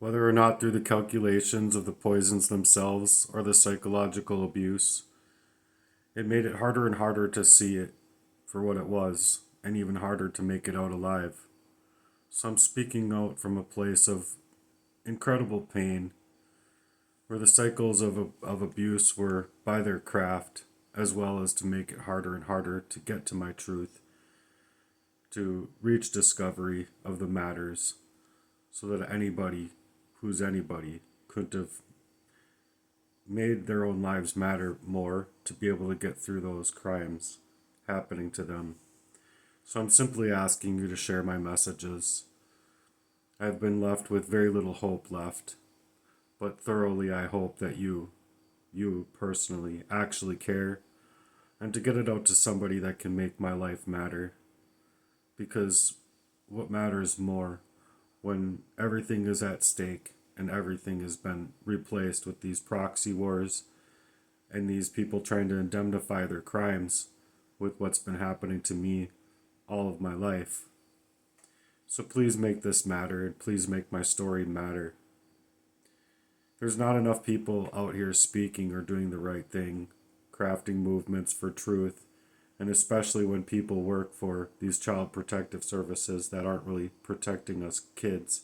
Whether or not through the calculations of the poisons themselves or the psychological abuse, it made it harder and harder to see it for what it was, and even harder to make it out alive. So I'm speaking out from a place of incredible pain, where the cycles of abuse were by their craft, as well as to make it harder and harder to get to my truth, to reach discovery of the matters, so that anybody who's anybody couldn't have made their own lives matter more to be able to get through those crimes happening to them. So I'm simply asking you to share my messages. I've been left with very little hope left, but thoroughly I hope that you personally, actually care, and to get it out to somebody that can make my life matter. Because what matters more when everything is at stake and everything has been replaced with these proxy wars and these people trying to indemnify their crimes with what's been happening to me all of my life. So please make this matter, and please make my story matter. There's not enough people out here speaking or doing the right thing, crafting movements for truth, and especially when people work for these child protective services that aren't really protecting us kids.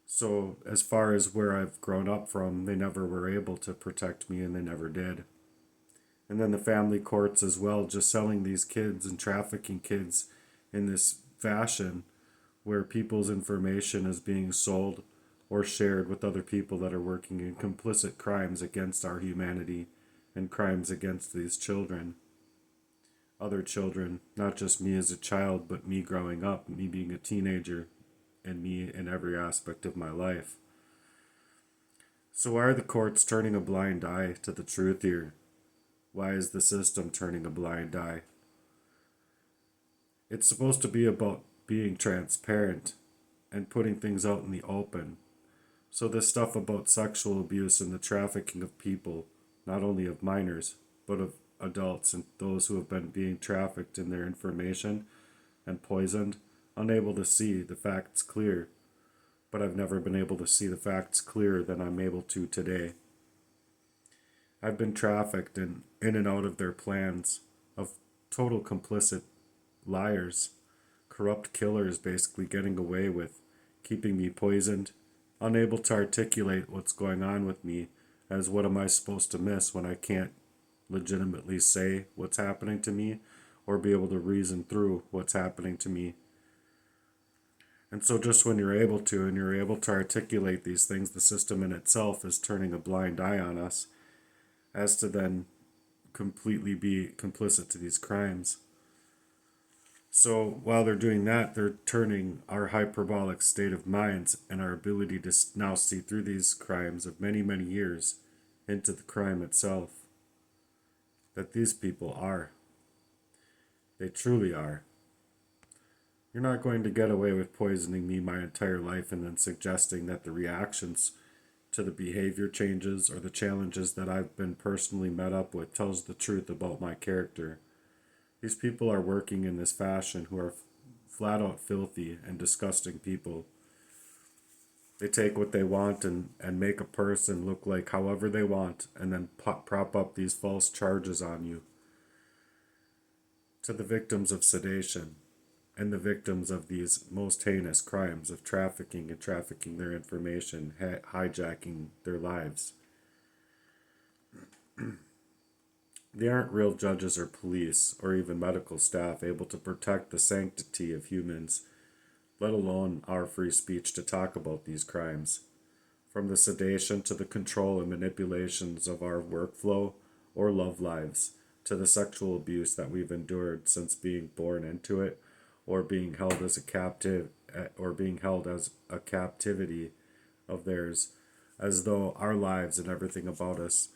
So, as far as where I've grown up from, they never were able to protect me, and they never did. And then the family courts as well, just selling these kids and trafficking kids in this fashion where people's information is being sold or shared with other people that are working in complicit crimes against our humanity and crimes against these children. Other children, not just me as a child, but me growing up, me being a teenager, and me in every aspect of my life. So why are the courts turning a blind eye to the truth here? Why is the system turning a blind eye? It's supposed to be about being transparent and putting things out in the open. So this stuff about sexual abuse and the trafficking of people, not only of minors, but of adults and those who have been being trafficked in their information and poisoned, unable to see the facts clear. But I've never been able to see the facts clearer than I'm able to today. I've been trafficked in and out of their plans of total complicit liars, corrupt killers basically getting away with keeping me poisoned, unable to articulate what's going on with me, as what am I supposed to miss when I can't legitimately say what's happening to me or be able to reason through what's happening to me. And so just when you're able to and you're able to articulate these things, the system in itself is turning a blind eye on us as to then completely be complicit to these crimes. So while they're doing that, they're turning our hyperbolic state of minds and our ability to now see through these crimes of many, many years into the crime itself. That these people are. They truly are. You're not going to get away with poisoning me my entire life and then suggesting that the reactions to the behavior changes or the challenges that I've been personally met up with tells the truth about my character. These people are working in this fashion who are flat out filthy and disgusting people. They take what they want and make a person look like however they want and then prop up these false charges on you. To the victims of sedation and the victims of these most heinous crimes of trafficking and trafficking their information, hijacking their lives. They aren't real judges or police or even medical staff able to protect the sanctity of humans, let alone our free speech to talk about these crimes. From the sedation to the control and manipulations of our workflow or love lives, to the sexual abuse that we've endured since being born into it, or being held as a captive, or being held as a captivity of theirs, as though our lives and everything about us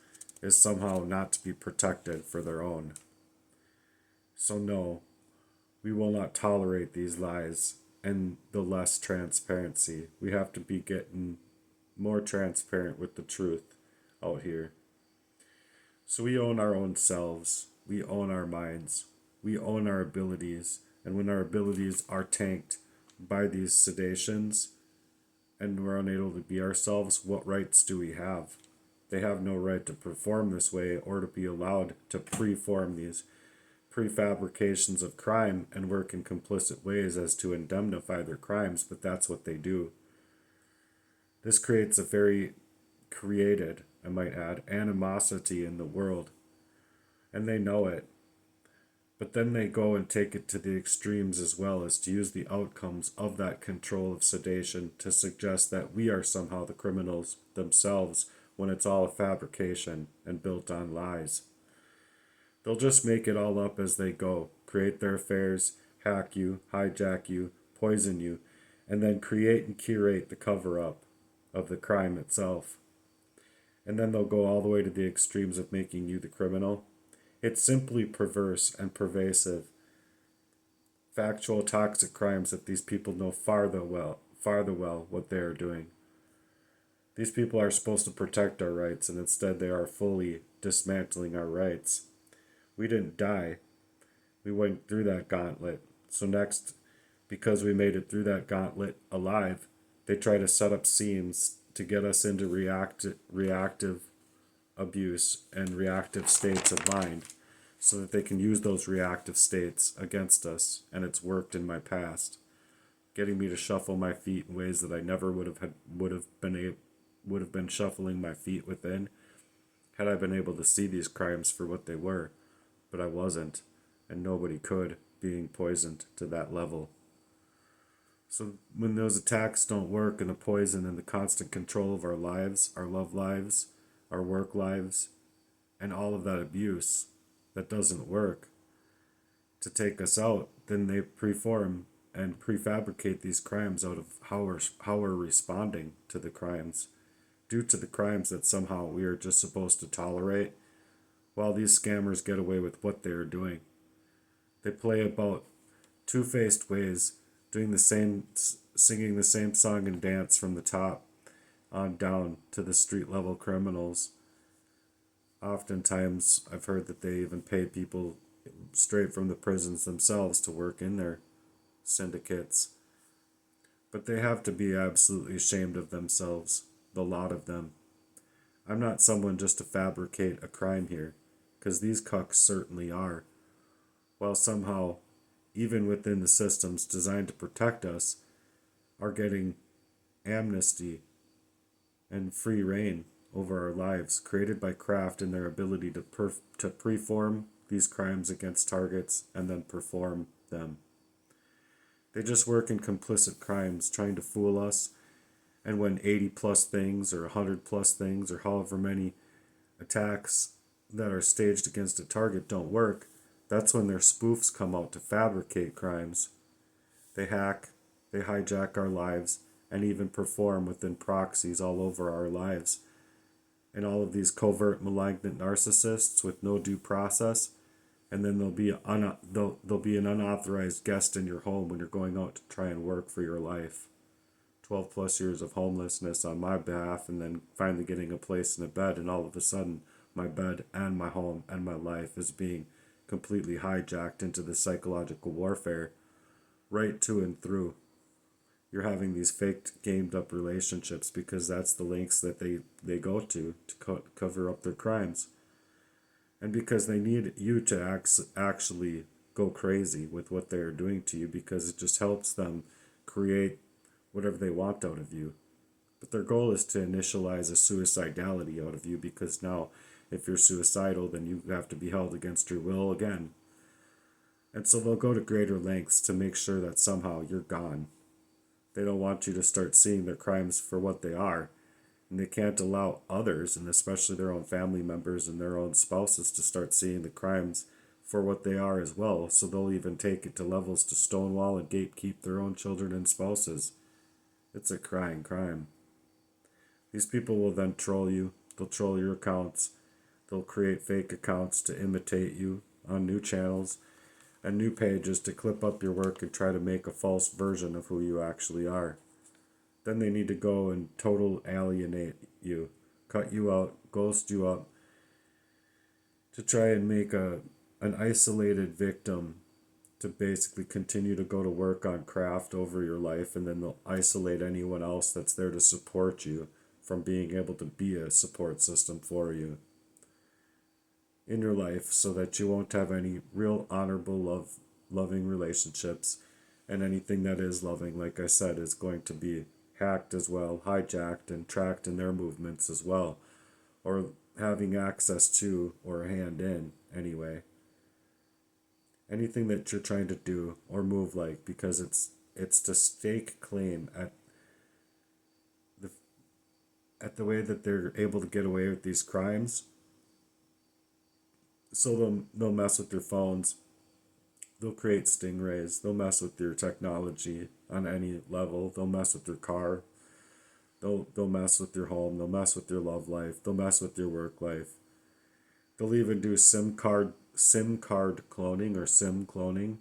is somehow not to be protected for their own. So no, we will not tolerate these lies and the less transparency. We have to be getting more transparent with the truth out here. So we own our own selves, we own our minds, we own our abilities, and when our abilities are tanked by these sedations and we're unable to be ourselves, what rights do we have? They have no right to perform this way or to be allowed to preform these prefabrications of crime and work in complicit ways as to indemnify their crimes, but that's what they do. This creates a very created, I might add, animosity in the world, and they know it. But then they go and take it to the extremes as well, as to use the outcomes of that control of sedation to suggest that we are somehow the criminals themselves when it's all a fabrication and built on lies. They'll just make it all up as they go, create their affairs, hack you, hijack you, poison you, and then create and curate the cover up of the crime itself. And then they'll go all the way to the extremes of making you the criminal. It's simply perverse and pervasive, factual, toxic crimes that these people know farther well what they are doing. These people are supposed to protect our rights, and instead they are fully dismantling our rights. We didn't die. We went through that gauntlet. So next, because we made it through that gauntlet alive, they try to set up scenes to get us into reactive abuse and reactive states of mind so that they can use those reactive states against us. And it's worked in my past, getting me to shuffle my feet in ways that I never would have been shuffling my feet within had I been able to see these crimes for what they were. But I wasn't, and nobody could, being poisoned to that level. So when those attacks don't work, and the poison and the constant control of our lives, our love lives, our work lives, and all of that abuse that doesn't work to take us out, then they preform and prefabricate these crimes out of how we're responding to the crimes, due to the crimes that somehow we are just supposed to tolerate, while these scammers get away with what they are doing. They play about two-faced ways, doing the same, singing the same song and dance from the top on down to the street level criminals. Oftentimes, I've heard that they even pay people straight from the prisons themselves to work in their syndicates. But they have to be absolutely ashamed of themselves, the lot of them. I'm not someone just to fabricate a crime here, because these cucks certainly are. While somehow, even within the systems designed to protect us, are getting amnesty and free reign over our lives, created by craft and their ability to preform these crimes against targets and then perform them. They just work in complicit crimes, trying to fool us, and when 80 plus things or 100 plus things or however many attacks that are staged against a target don't work, that's when their spoofs come out to fabricate crimes. They hack, they hijack our lives, and even perform within proxies all over our lives. And all of these covert malignant narcissists with no due process, and then there'll be an unauthorized guest in your home when you're going out to try and work for your life. 12 plus years of homelessness on my behalf, and then finally getting a place in a bed, and all of a sudden my bed and my home and my life is being completely hijacked into the psychological warfare right to and through. You're having these faked, gamed up relationships because that's the lengths that they go to cover up their crimes. And because they need you to actually go crazy with what they're doing to you, because it just helps them create whatever they want out of you. But their goal is to initialize a suicidality out of you, because now if you're suicidal, then you have to be held against your will again. And so they'll go to greater lengths to make sure that somehow you're gone. They don't want you to start seeing their crimes for what they are. And they can't allow others, and especially their own family members and their own spouses, to start seeing the crimes for what they are as well. So they'll even take it to levels to stonewall and gatekeep their own children and spouses. It's a crying crime. These people will then troll you. They'll troll your accounts. They'll create fake accounts to imitate you on new channels and new pages to clip up your work and try to make a false version of who you actually are. Then they need to go and total alienate you, cut you out, ghost you up, to try and make an isolated victim to basically continue to go to work on craft over your life, and then they'll isolate anyone else that's there to support you from being able to be a support system for you in your life, so that you won't have any real honorable loving relationships, and anything that is loving, like I said, is going to be hacked as well, hijacked and tracked in their movements as well, or having access to or a hand in anyway. Anything that you're trying to do or move like, because it's to stake claim the at the way that they're able to get away with these crimes. So they'll mess with your phones, they'll create stingrays, they'll mess with your technology on any level, they'll mess with your car, they'll mess with your home, they'll mess with your love life, they'll mess with your work life. They'll even do SIM card cloning or SIM cloning.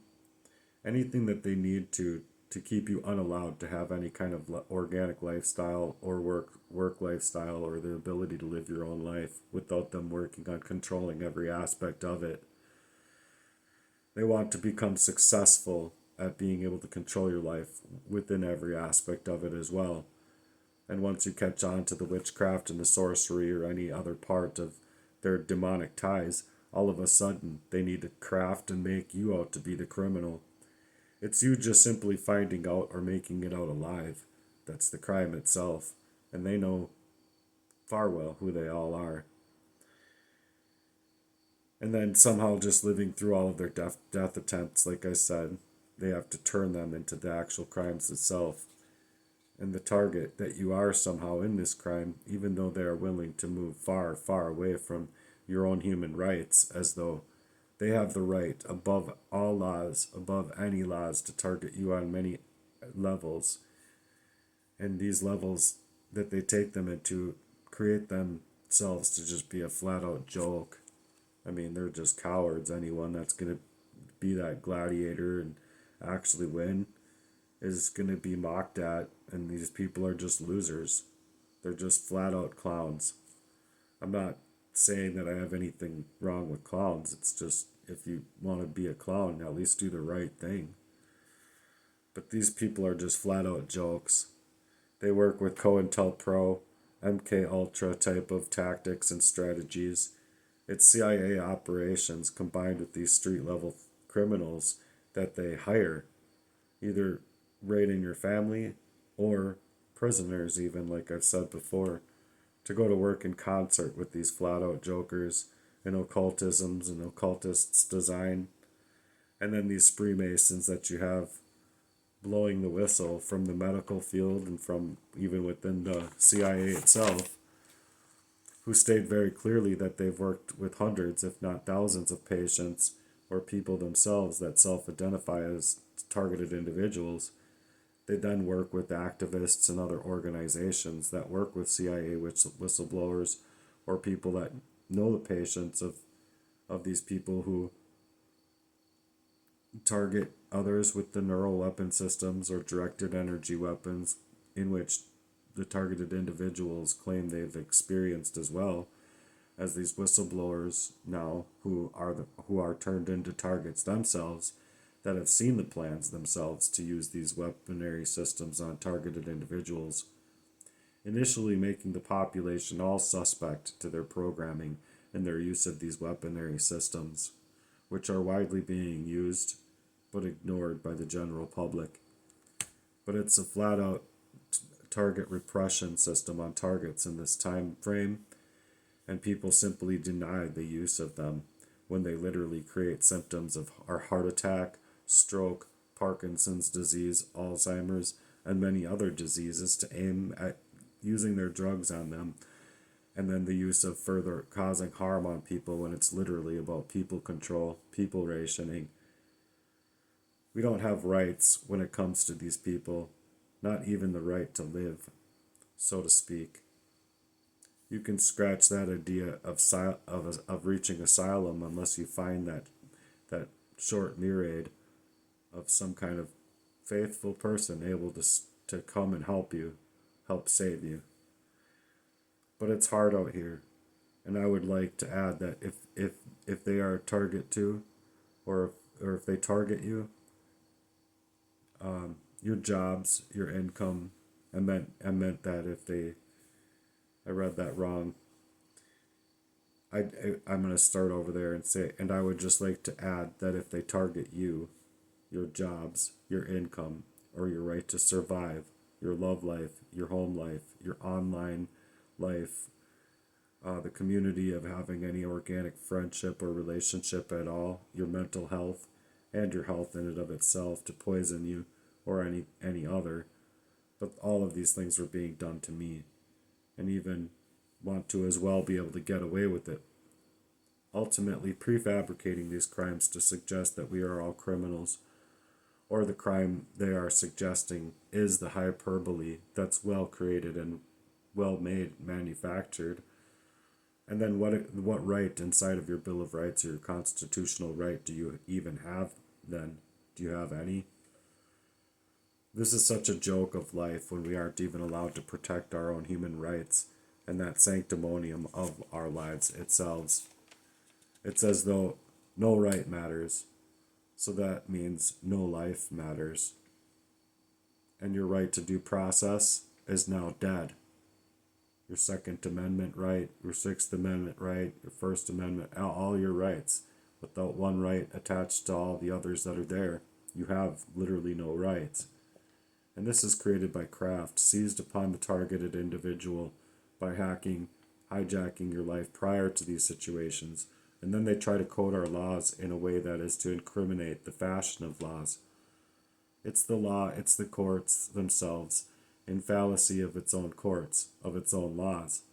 Anything that they need to keep you unallowed to have any kind of organic lifestyle or work lifestyle, or the ability to live your own life without them working on controlling every aspect of it. They want to become successful at being able to control your life within every aspect of it as well. And once you catch on to the witchcraft and the sorcery or any other part of their demonic ties, all of a sudden they need to craft and make you out to be the criminal. It's you just simply finding out or making it out alive that's the crime itself, and they know far well who they all are. And then somehow just living through all of their death attempts, like I said, they have to turn them into the actual crimes itself. And the target that you are somehow in this crime, even though they are willing to move far, far away from your own human rights, as though they have the right above all laws, above any laws, to target you on many levels. And these levels that they take them into create themselves to just be a flat out joke. I mean, they're just cowards. Anyone that's going to be that gladiator and actually win is going to be mocked at, and these people are just losers. They're just flat out clowns. I'm not saying that I have anything wrong with clowns. It's just, if you want to be a clown, at least do the right thing. But these people are just flat out jokes. They work with COINTELPRO, MK Ultra type of tactics and strategies. It's CIA operations combined with these street level criminals that they hire, either raiding your family or prisoners, even, like I've said before, to go to work in concert with these flat out jokers and occultisms and occultists design. And then these Freemasons that you have blowing the whistle from the medical field and from even within the CIA itself, who state very clearly that they've worked with hundreds, if not thousands, of patients or people themselves that self-identify as targeted individuals. They then work with activists and other organizations that work with CIA whistleblowers, or people that know the patients of these people who target others with the neural weapon systems or directed energy weapons, in which the targeted individuals claim they've experienced, as well as these whistleblowers now who are turned into targets themselves, that have seen the plans themselves to use these weaponry systems on targeted individuals, initially making the population all suspect to their programming and their use of these weaponry systems, which are widely being used but ignored by the general public. But it's a flat out target repression system on targets in this time frame, and people simply deny the use of them when they literally create symptoms of our heart attack, stroke, Parkinson's disease, Alzheimer's, and many other diseases, to aim at using their drugs on them, and then the use of further causing harm on people when it's literally about people control, people rationing. We don't have rights when it comes to these people, not even the right to live, so to speak. You can scratch that idea of reaching asylum unless you find that short myriad of some kind of faithful person able to come and help save you. But it's hard out here, and I would like to add that if they are a target too, or or if they target you, your jobs, your income. I meant that if they, I read that wrong. I'm going to start over there and say, and I would just like to add that if they target you, your jobs, your income, or your right to survive, your love life, your home life, your online life, the community of having any organic friendship or relationship at all, your mental health, and your health in and of itself to poison you or any other. But all of these things were being done to me, and even want to as well be able to get away with it. Ultimately, prefabricating these crimes to suggest that we are all criminals, or the crime they are suggesting is the hyperbole that's well created and well made, manufactured. And then what right inside of your Bill of Rights or your constitutional right do you even have then? Do you have any? This is such a joke of life when we aren't even allowed to protect our own human rights and that sanctimonium of our lives itself. It's as though no right matters, so that means no life matters. And your right to due process is now dead. Your Second Amendment right, your Sixth Amendment right, your First Amendment, all your rights. Without one right attached to all the others that are there, you have literally no rights. And this is created by craft, seized upon the targeted individual by hijacking your life prior to these situations. And then they try to code our laws in a way that is to incriminate the fashion of laws. It's the law, it's the courts themselves, in fallacy of its own courts, of its own laws.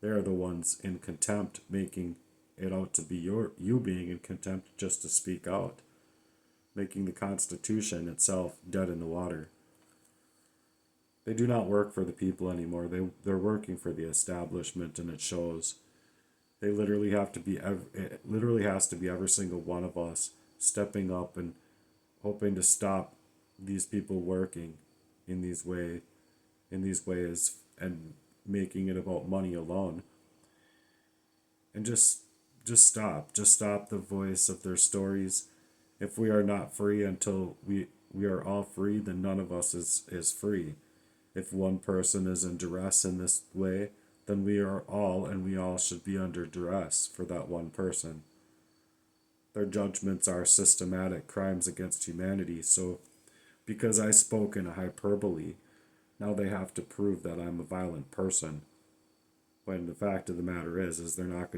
They are the ones in contempt, making it out to be you being in contempt just to speak out, making the Constitution itself dead in the water. They do not work for the people anymore. They're working for the establishment, and it shows. They literally have to be. It literally has to be every single one of us stepping up and hoping to stop these people working in these ways, and making it about money alone. And just stop the voice of their stories. If we are not free until we are all free, then none of us is free. If one person is in duress in this way, then we are all, and we all should be under duress for that one person. Their judgments are systematic crimes against humanity, so because I spoke in a hyperbole, now they have to prove that I'm a violent person. When the fact of the matter is they're not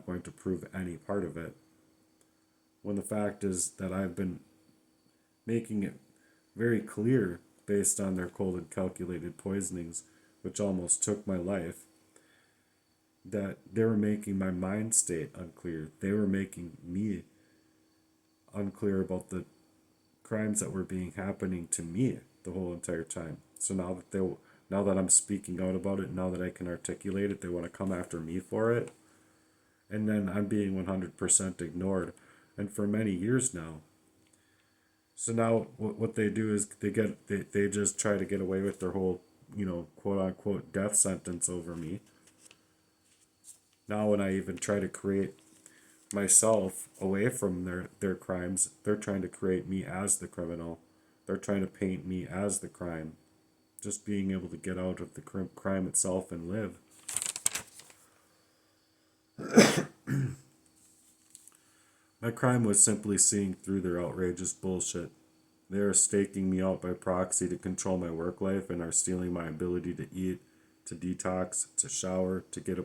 going to prove any part of it. When the fact is that I've been making it very clear based on their cold and calculated poisonings, which almost took my life, that they were making my mind state unclear. They were making me unclear about the crimes that were being happening to me the whole entire time. So now that I'm speaking out about it, now that I can articulate it, they want to come after me for it. And then I'm being 100% ignored, and for many years now. So now what they do is they just try to get away with their whole, quote unquote death sentence over me. Now when I even try to create myself away from their crimes, they're trying to create me as the criminal. They're trying to paint me as the crime. Just being able to get out of the crime itself and live. My crime was simply seeing through their outrageous bullshit. They are staking me out by proxy to control my work life and are stealing my ability to eat, to detox, to shower, to get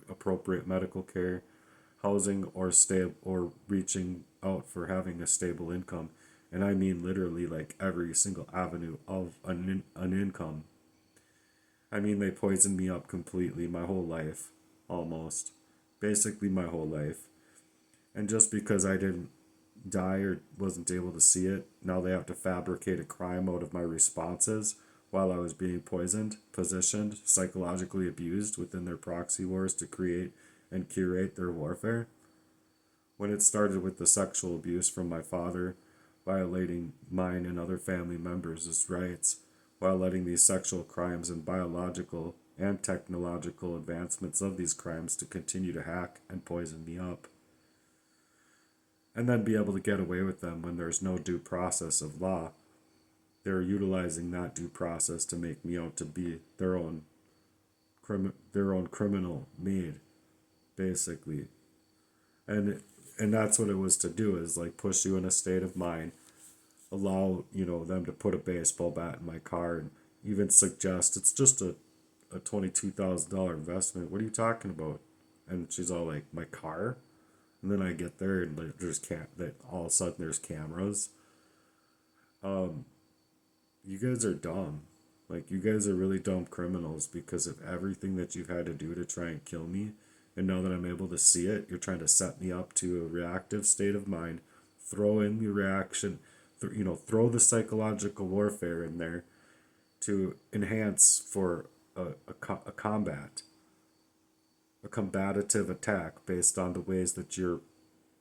appropriate medical care, housing, or reaching out for having a stable income. And I mean literally like every single avenue of an income. I mean, they poisoned me up completely my whole life, almost. Basically my whole life. And just because I didn't die or wasn't able to see it, now they have to fabricate a crime out of my responses while I was being poisoned, positioned, psychologically abused within their proxy wars to create and curate their warfare. When it started with the sexual abuse from my father, violating mine and other family members' rights, while letting these sexual crimes and biological and technological advancements of these crimes to continue to hack and poison me up. and then be able to get away with them when there's no due process of law. They're utilizing that due process to make me out to be their own criminal made, basically. And that's what it was to do, is like push you in a state of mind, allow them to put a baseball bat in my car, and even suggest it's just a $22,000 investment. What are you talking about? And she's all like, my car. And then I get there and like, that all of a sudden there's cameras. You guys are dumb. Like, you guys are really dumb criminals because of everything that you've had to do to try and kill me. And now that I'm able to see it, you're trying to set me up to a reactive state of mind, throw in the reaction, throw the psychological warfare in there to enhance for a combat, a combative attack based on the ways that you're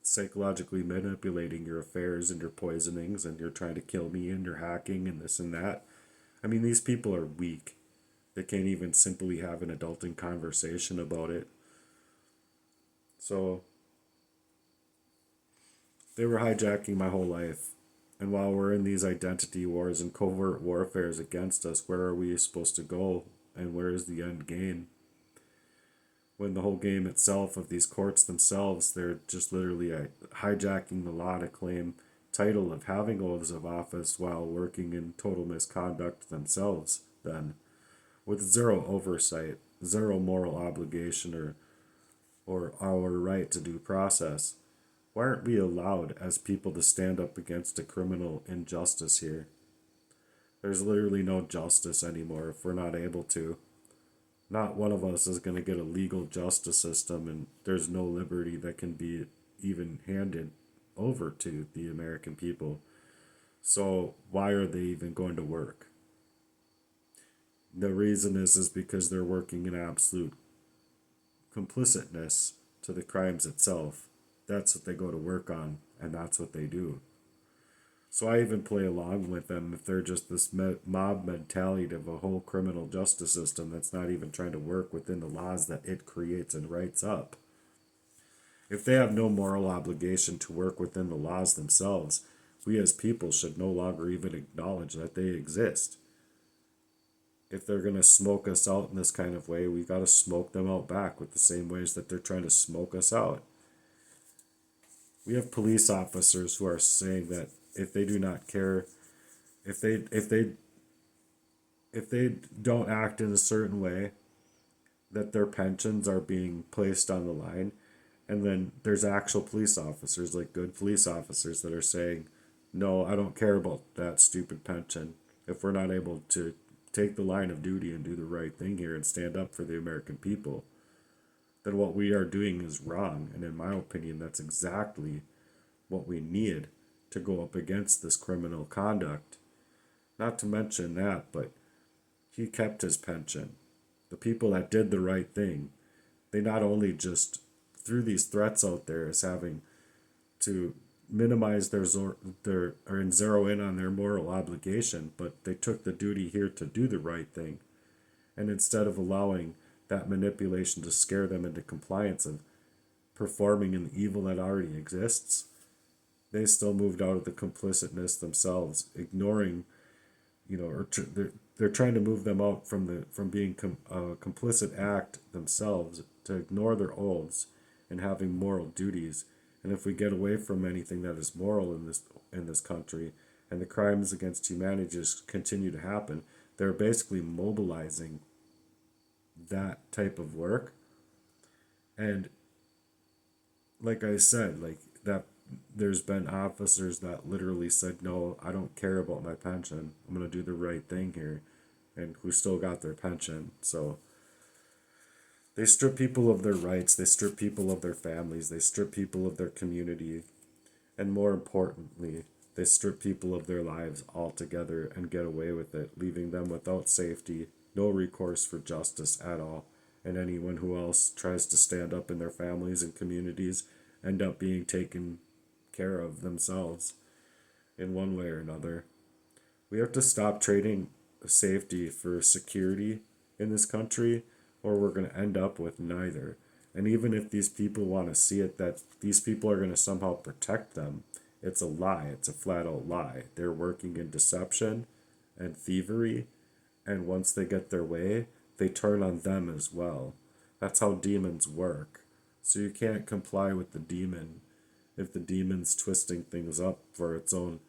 psychologically manipulating your affairs and your poisonings, and you're trying to kill me and you're hacking and this and that. I mean, these people are weak. They can't even simply have an adulting conversation about it. So they were hijacking my whole life. And while we're in these identity wars and covert warfares against us, where are we supposed to go? And where is the end game? When the whole game itself of these courts themselves, they're just literally hijacking the law to claim title of having oaths of office while working in total misconduct themselves, then, with zero oversight, zero moral obligation or our right to due process. Why aren't we allowed as people to stand up against a criminal injustice here? There's literally no justice anymore if we're not able to. Not one of us is going to get a legal justice system, and there's no liberty that can be even handed over to the American people. So why are they even going to work? The reason is because they're working in absolute complicitness to the crimes itself. That's what they go to work on, and that's what they do. So I even play along with them if they're just this mob mentality of a whole criminal justice system that's not even trying to work within the laws that it creates and writes up. If they have no moral obligation to work within the laws themselves, we as people should no longer even acknowledge that they exist. If they're going to smoke us out in this kind of way, we got to smoke them out back with the same ways that they're trying to smoke us out. We have police officers who are saying that if they do not care, if they don't act in a certain way, that their pensions are being placed on the line. And then there's actual police officers, like good police officers, that are saying, no, I don't care about that stupid pension. If we're not able to take the line of duty and do the right thing here and stand up for the American people, then what we are doing is wrong. And in my opinion, that's exactly what we need to go up against this criminal conduct. Not to mention that, but he kept his pension. The people that did the right thing, they not only just threw these threats out there as having to minimize their and zero in on their moral obligation, but they took the duty here to do the right thing. And instead of allowing that manipulation to scare them into compliance of performing in the evil that already exists, they still moved out of the complicitness themselves, ignoring, or they're trying to move them out from being a complicit act themselves to ignore their oaths and having moral duties. And if we get away from anything that is moral in this country, and the crimes against humanity just continue to happen, they're basically mobilizing that type of work. And like I said, like that, there's been officers that literally said, no, I don't care about my pension, I'm going to do the right thing here, and who still got their pension. So they strip people of their rights, they strip people of their families, they strip people of their community, and more importantly, they strip people of their lives altogether and get away with it, leaving them without safety, no recourse for justice at all. And anyone who else tries to stand up in their families and communities end up being taken care of themselves in one way or another. We have to stop trading safety for security in this country, or we're going to end up with neither. And even if these people want to see it, that these people are going to somehow protect them, it's a lie. It's a flat out lie. They're working in deception and thievery. And once they get their way, they turn on them as well. That's how demons work. So you can't comply with the demon if the demon's twisting things up for its own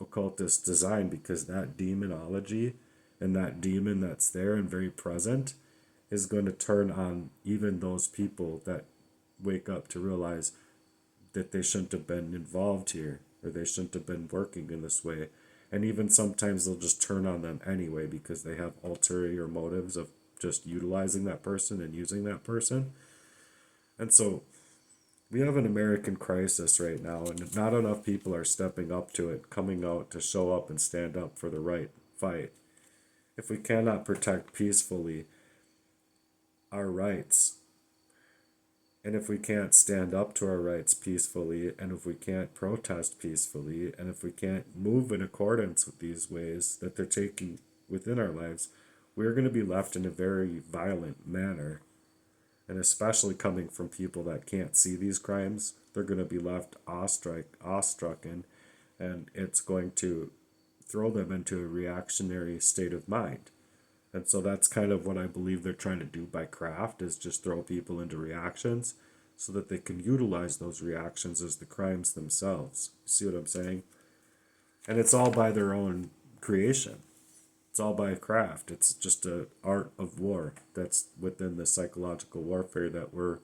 occultist design, because that demonology and that demon that's there and very present is going to turn on even those people that wake up to realize that they shouldn't have been involved here, or they shouldn't have been working in this way. And even sometimes they'll just turn on them anyway because they have ulterior motives of just utilizing that person and using that person. And so we have an American crisis right now, and not enough people are stepping up to it, coming out to show up and stand up for the right fight. If we cannot protect peacefully our rights, and if we can't stand up to our rights peacefully, and if we can't protest peacefully, and if we can't move in accordance with these ways that they're taking within our lives, we're going to be left in a very violent manner. And especially coming from people that can't see these crimes, they're going to be left awestruck, and it's going to throw them into a reactionary state of mind. And so that's kind of what I believe they're trying to do by craft, is just throw people into reactions so that they can utilize those reactions as the crimes themselves. You see what I'm saying? And it's all by their own creation. It's all by craft. It's just an art of war that's within the psychological warfare that we're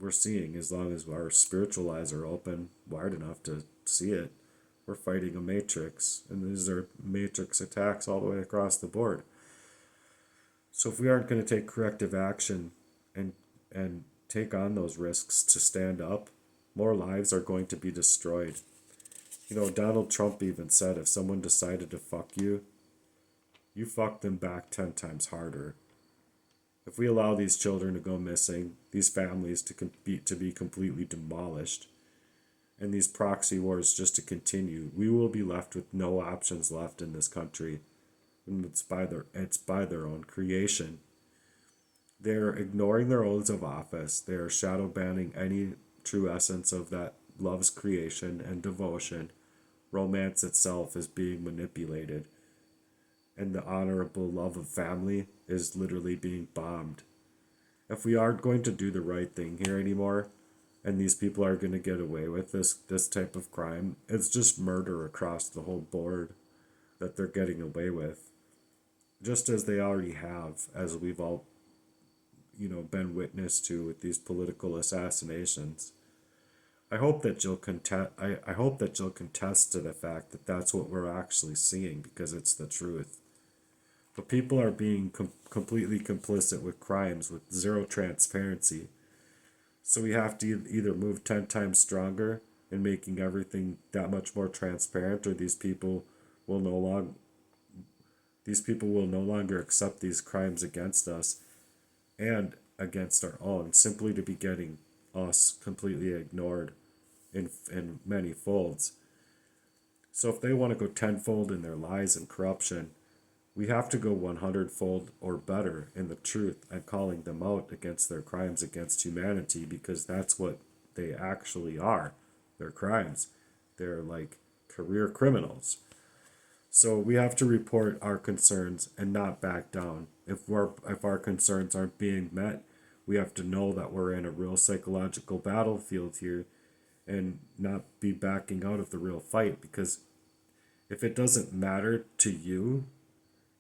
seeing. As long as our spiritual eyes are open wide enough to see it, we're fighting a matrix, and these are matrix attacks all the way across the board. So if we aren't going to take corrective action and take on those risks to stand up, more lives are going to be destroyed. You know, Donald Trump even said if someone decided to fuck you, you fuck them back 10 times harder. If we allow these children to go missing, these families to be completely demolished, and these proxy wars just to continue, we will be left with no options left in this country. And it's by their own creation. They're ignoring their oaths of office. They're shadow banning any true essence of that love's creation and devotion. Romance itself is being manipulated. And the honorable love of family is literally being bombed. If we aren't going to do the right thing here anymore, and these people are going to get away with this type of crime, it's just murder across the whole board that they're getting away with. Just as they already have, as we've all, been witness to with these political assassinations. I hope that you'll contest. I hope that you'll contest to the fact that that's what we're actually seeing, because it's the truth. But people are being completely complicit with crimes with zero transparency. So we have to either move 10 times stronger in making everything that much more transparent, or these people will no longer accept these crimes against us and against our own, simply to be getting us completely ignored in many folds. So if they want to go tenfold in their lies and corruption, we have to go 100-fold or better in the truth and calling them out against their crimes against humanity, because that's what they actually are. They're crimes. They're like career criminals. So we have to report our concerns and not back down. If our concerns aren't being met, we have to know that we're in a real psychological battlefield here and not be backing out of the real fight, because if it doesn't matter to you,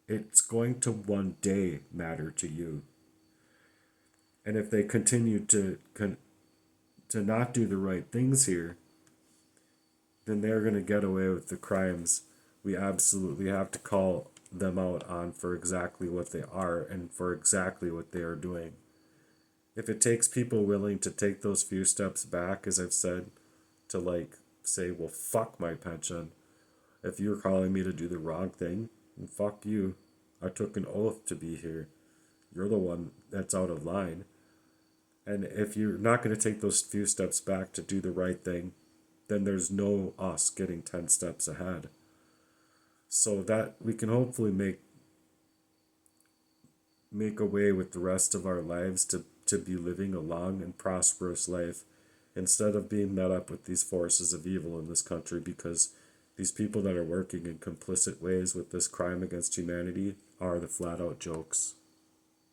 it's going to one day matter to you. And if they continue to not do the right things here, then they're going to get away with the crimes we absolutely have to call them out on for exactly what they are and for exactly what they are doing. If it takes people willing to take those few steps back, as I've said, to say, well, fuck my pension. If you're calling me to do the wrong thing, then fuck you. I took an oath to be here. You're the one that's out of line. And if you're not going to take those few steps back to do the right thing, then there's no us getting 10 steps ahead. So that we can hopefully make a way with the rest of our lives to to be living a long and prosperous life instead of being met up with these forces of evil in this country, because these people that are working in complicit ways with this crime against humanity are the flat out jokes.